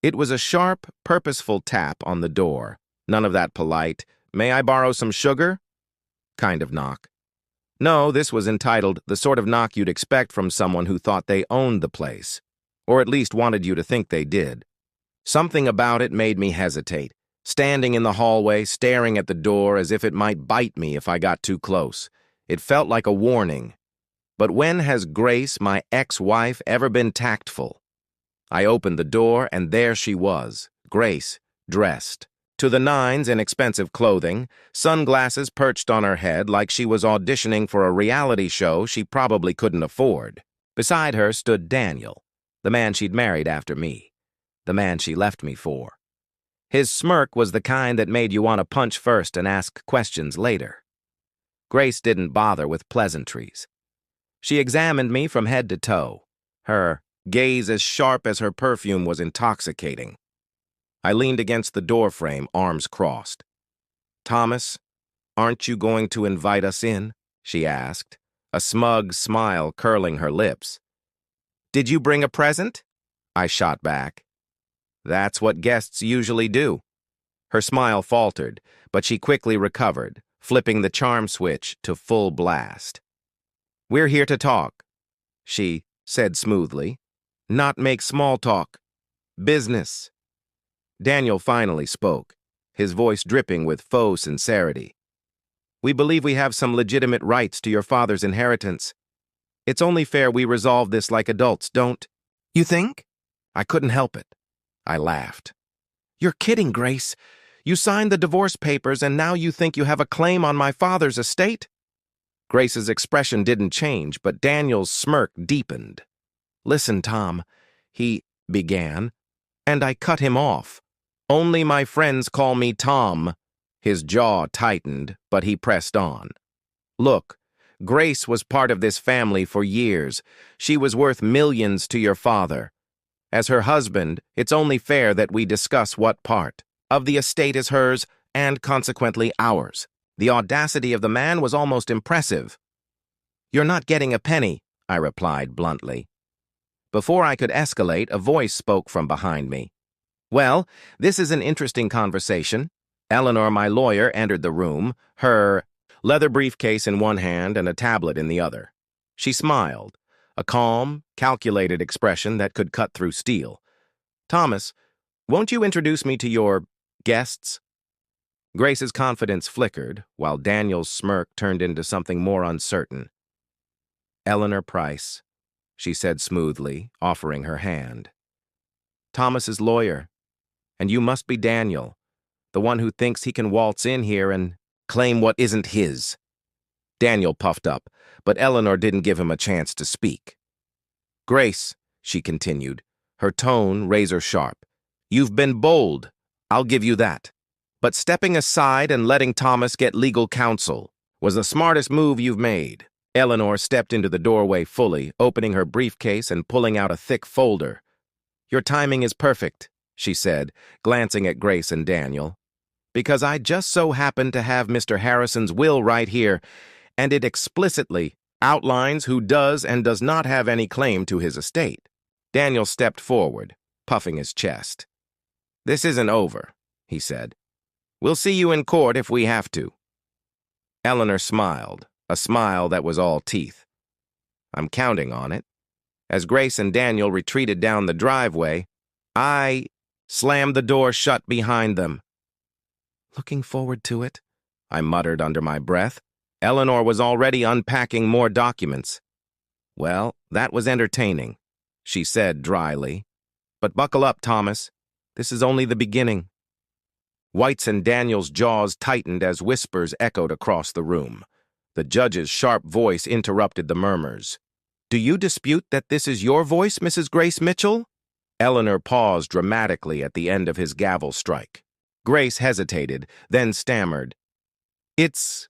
It was a sharp, purposeful tap on the door. None of that polite, "May I borrow some sugar?" kind of knock. No, this was entitled the sort of knock you'd expect from someone who thought they owned the place, or at least wanted you to think they did. Something about it made me hesitate, standing in the hallway, staring at the door as if it might bite me if I got too close. It felt like a warning. But when has Grace, my ex-wife, ever been tactful? I opened the door, and there she was, Grace, dressed to the nines in expensive clothing, sunglasses perched on her head like she was auditioning for a reality show she probably couldn't afford. Beside her stood Daniel, the man she'd married after me, the man she left me for. His smirk was the kind that made you want to punch first and ask questions later. Grace didn't bother with pleasantries. She examined me from head to toe, her gaze as sharp as her perfume was intoxicating. I leaned against the doorframe, arms crossed. "Thomas, aren't you going to invite us in?" she asked, a smug smile curling her lips. "Did you bring a present?" I shot back. "That's what guests usually do." Her smile faltered, but she quickly recovered, flipping the charm switch to full blast. "We're here to talk," she said smoothly. "Not make small talk. Business." Daniel finally spoke, his voice dripping with faux sincerity. "We believe we have some legitimate rights to your father's inheritance. It's only fair we resolve this like adults, don't you think?" I couldn't help it. I laughed. "You're kidding, Grace. You signed the divorce papers and now you think you have a claim on my father's estate?" Grace's expression didn't change, but Daniel's smirk deepened. "Listen, Tom," he began, and I cut him off. "Only my friends call me Tom." His jaw tightened, but he pressed on. "Look, Grace was part of this family for years. She was worth millions to your father. As her husband, it's only fair that we discuss what part of the estate is hers and consequently ours." The audacity of the man was almost impressive. "You're not getting a penny," I replied bluntly. Before I could escalate, a voice spoke from behind me. "Well, this is an interesting conversation." Eleanor, my lawyer, entered the room, her leather briefcase in one hand and a tablet in the other. She smiled, a calm, calculated expression that could cut through steel. "Thomas, won't you introduce me to your guests?" Grace's confidence flickered, while Daniel's smirk turned into something more uncertain. "Eleanor Price," she said smoothly, offering her hand. "Thomas's lawyer. And you must be Daniel, the one who thinks he can waltz in here and claim what isn't his." Daniel puffed up, but Eleanor didn't give him a chance to speak. "Grace," she continued, her tone razor-sharp, "you've been bold, I'll give you that. But stepping aside and letting Thomas get legal counsel was the smartest move you've made." Eleanor stepped into the doorway fully, opening her briefcase and pulling out a thick folder. "Your timing is perfect," she said, glancing at Grace and Daniel, "because I just so happen to have Mr. Harrison's will right here, and it explicitly outlines who does and does not have any claim to his estate." Daniel stepped forward, puffing his chest. "This isn't over," he said. "We'll see you in court if we have to." Eleanor smiled, a smile that was all teeth. "I'm counting on it." As Grace and Daniel retreated down the driveway, I slammed the door shut behind them. "Looking forward to it," I muttered under my breath. Eleanor was already unpacking more documents. "Well, that was entertaining," she said dryly. "But buckle up, Thomas. This is only the beginning." White's and Daniel's jaws tightened as whispers echoed across the room. The judge's sharp voice interrupted the murmurs. "Do you dispute that this is your voice, Mrs. Grace Mitchell?" Eleanor paused dramatically at the end of his gavel strike. Grace hesitated, then stammered. "It's—"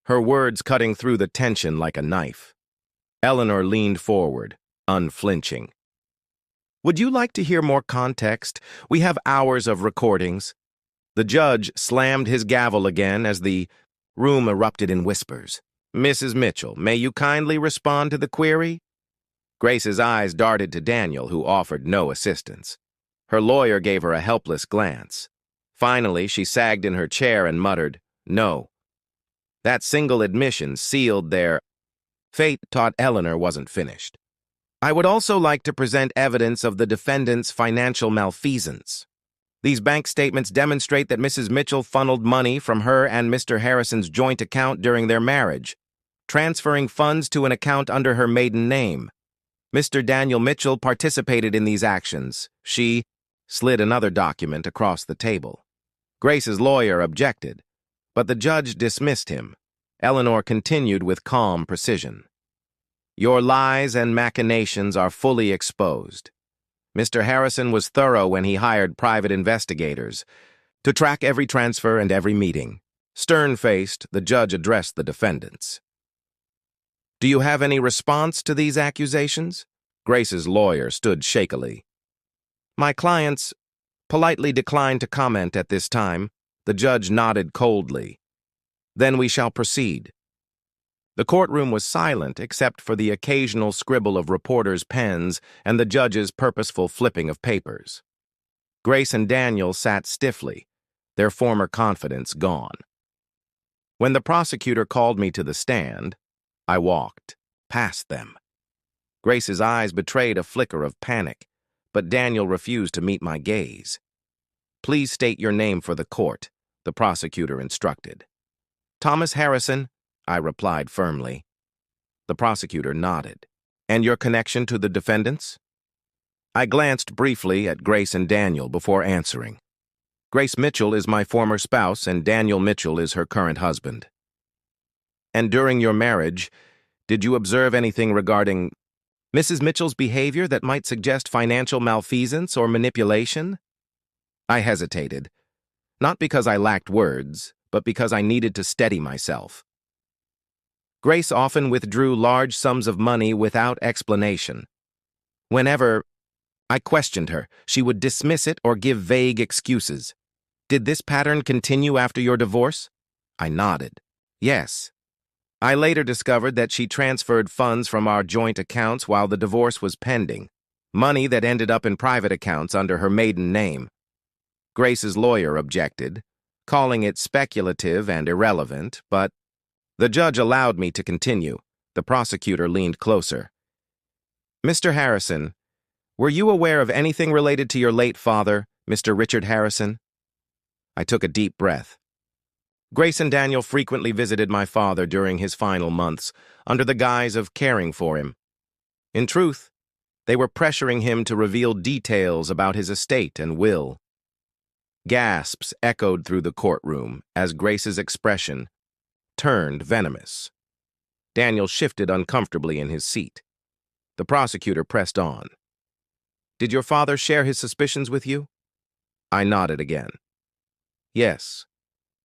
her words cutting through the tension like a knife. Eleanor leaned forward, unflinching. "Would you like to hear more context? We have hours of recordings." The judge slammed his gavel again as the room erupted in whispers. "Mrs. Mitchell, may you kindly respond to the query?" Grace's eyes darted to Daniel, who offered no assistance. Her lawyer gave her a helpless glance. Finally, she sagged in her chair and muttered, "No." That single admission sealed their fate. Taught Eleanor wasn't finished. "I would also like to present evidence of the defendant's financial malfeasance. These bank statements demonstrate that Mrs. Mitchell funneled money from her and Mr. Harrison's joint account during their marriage, transferring funds to an account under her maiden name. Mr. Daniel Mitchell participated in these actions. She slid another document across the table. Grace's lawyer objected, but the judge dismissed him. Eleanor continued with calm precision. "Your lies and machinations are fully exposed. Mr. Harrison was thorough when he hired private investigators to track every transfer and every meeting." Stern-faced, the judge addressed the defendants. "Do you have any response to these accusations?" Grace's lawyer stood shakily. "My clients politely declined to comment at this time." The judge nodded coldly. "Then we shall proceed." The courtroom was silent except for the occasional scribble of reporters' pens and the judge's purposeful flipping of papers. Grace and Daniel sat stiffly, their former confidence gone. When the prosecutor called me to the stand, I walked past them. Grace's eyes betrayed a flicker of panic, but Daniel refused to meet my gaze. "Please state your name for the court," the prosecutor instructed. "Thomas Harrison," I replied firmly. The prosecutor nodded. "And your connection to the defendants?" I glanced briefly at Grace and Daniel before answering. "Grace Mitchell is my former spouse and Daniel Mitchell is her current husband." "And during your marriage, did you observe anything regarding Mrs. Mitchell's behavior that might suggest financial malfeasance or manipulation?" I hesitated, not because I lacked words, but because I needed to steady myself. "Grace often withdrew large sums of money without explanation. Whenever I questioned her, she would dismiss it or give vague excuses. Did this pattern continue after your divorce?" I nodded. "Yes. I later discovered that she transferred funds from our joint accounts while the divorce was pending, money that ended up in private accounts under her maiden name." Grace's lawyer objected, calling it speculative and irrelevant, but the judge allowed me to continue. The prosecutor leaned closer. "Mr. Harrison, were you aware of anything related to your late father, Mr. Richard Harrison?" I took a deep breath. Grace and Daniel frequently visited my father during his final months, under the guise of caring for him. In truth, they were pressuring him to reveal details about his estate and will. Gasps echoed through the courtroom as Grace's expression turned venomous. Daniel shifted uncomfortably in his seat. The prosecutor pressed on. "Did your father share his suspicions with you?" I nodded again. "Yes.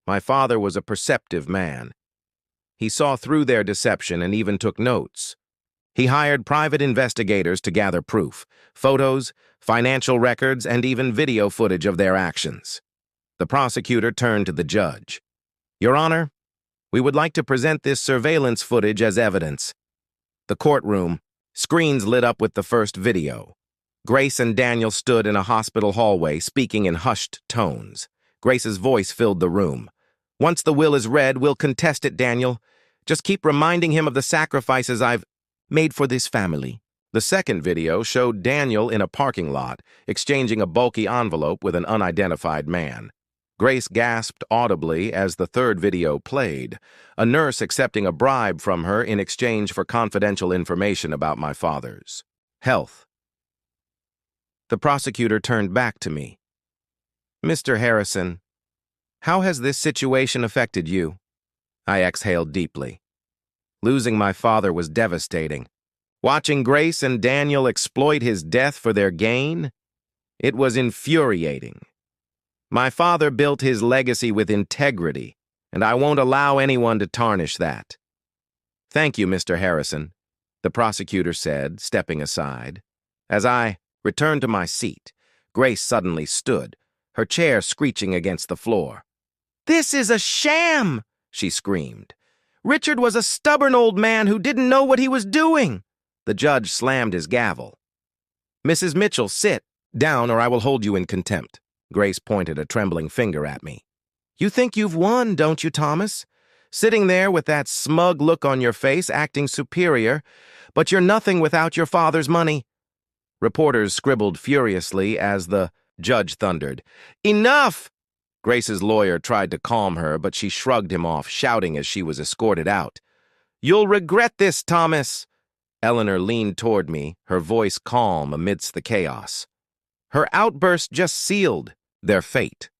My father was a perceptive man. He saw through their deception and even took notes. He hired private investigators to gather proof, photos, financial records, and even video footage of their actions." The prosecutor turned to the judge. "Your Honor, we would like to present this surveillance footage as evidence." The courtroom, screens lit up with the first video. Grace and Daniel stood in a hospital hallway, speaking in hushed tones. Grace's voice filled the room. "Once the will is read, we'll contest it, Daniel. Just keep reminding him of the sacrifices I've made for this family." The second video showed Daniel in a parking lot, exchanging a bulky envelope with an unidentified man. Grace gasped audibly as the third video played, a nurse accepting a bribe from her in exchange for confidential information about my father's health. The prosecutor turned back to me. "Mr. Harrison, how has this situation affected you?" I exhaled deeply. Losing my father was devastating. Watching Grace and Daniel exploit his death for their gain, it was infuriating. My father built his legacy with integrity, and I won't allow anyone to tarnish that. "Thank you, Mr. Harrison," the prosecutor said, stepping aside. As I returned to my seat, Grace suddenly stood, her chair screeching against the floor. "This is a sham!" she screamed. "Richard was a stubborn old man who didn't know what he was doing." The judge slammed his gavel. "Mrs. Mitchell, sit," Down, or I will hold you in contempt. Grace pointed a trembling finger at me. You think you've won, don't you, Thomas? Sitting there with that smug look on your face, acting superior, but you're nothing without your father's money. Reporters scribbled furiously as the judge thundered. Enough! Grace's lawyer tried to calm her, but she shrugged him off, shouting as she was escorted out. You'll regret this, Thomas. Eleanor leaned toward me, her voice calm amidst the chaos. Her outburst just sealed their fate.